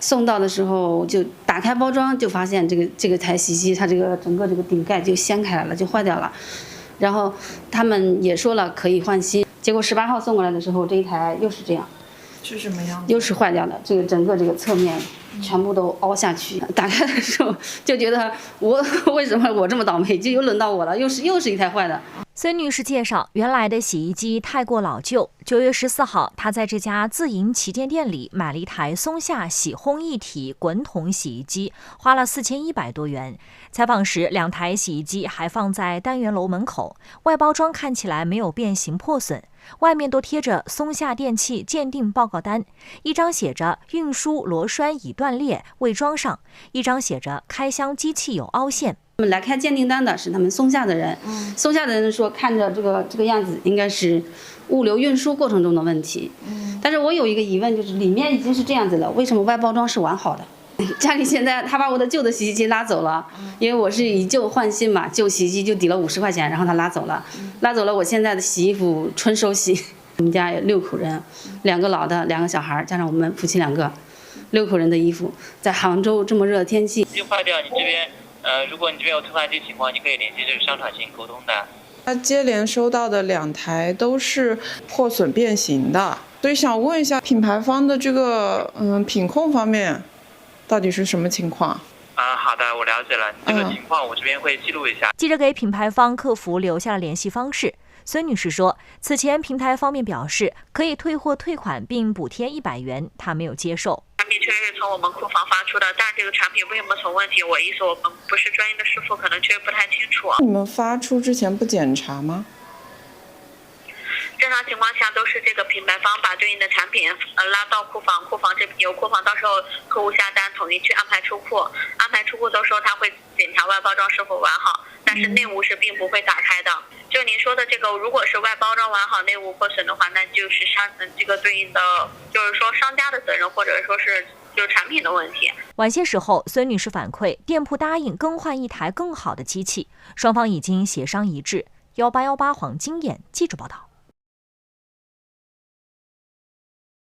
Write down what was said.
送到的时候就打开包装，就发现这个台洗衣机它这个整个这个顶盖就掀开来了，就坏掉了。然后他们也说了可以换新，结果18号送过来的时候，这一台又是这样。是什么样子？又是坏掉的，这个整个这个侧面全部都凹下去。打开的时候就觉得为什么我这么倒霉，就又轮到我了，又是一台坏的。孙女士介绍，原来的洗衣机太过老旧。9月14号，她在这家自营旗舰店里买了一台松下洗烘一体滚筒洗衣机，花了4100多元。采访时，2台洗衣机还放在单元楼门口，外包装看起来没有变形破损，外面都贴着松下电器鉴定报告单，一张写着运输螺栓已断裂未装上，一张写着开箱机器有凹陷。他们来开鉴定单的是他们松下的人，松下的人说看着这个样子应该是物流运输过程中的问题。但是我有一个疑问，就是里面已经是这样子了，为什么外包装是完好的？家里现在他把我的旧的洗衣机拉走了，因为我是以旧换新嘛，旧洗衣机就抵了50块钱，然后他拉走了，我现在的洗衣服纯手洗。我们家有6口人，2个老的，2个小孩，加上我们夫妻2个，6口人的衣服，在杭州这么热的天气，就坏掉，你这边如果你这边有退换这个情况，你可以联系这个商场进行沟通的。他接连收到的2台都是破损变形的，所以想问一下品牌方的这个品控方面到底是什么情况？好的，我了解了，这个情况我这边会记录一下。记者给品牌方客服留下了联系方式。孙女士说，此前平台方面表示可以退货退款并补贴100元，她没有接受。产品确实是从我们库房发出的，但这个产品为什么存问题，我意思我们不是专业的师傅，可能确实不太清楚。你们发出之前不检查吗？正常情况下都是这个品牌方把对应的产品拉到库房，库房这由库房到时候客户下单统一去安排出库，安排出库的时候他会检查外包装是否完好，但是内务是并不会打开的。就您说的这个，如果是外包装完好内务破损的话，那就是这个对应的就是说商家的责任，或者说是就是产品的问题。晚些时候，孙女士反馈，店铺答应更换一台更好的机器，双方已经协商一致。1818黄金眼记者报道。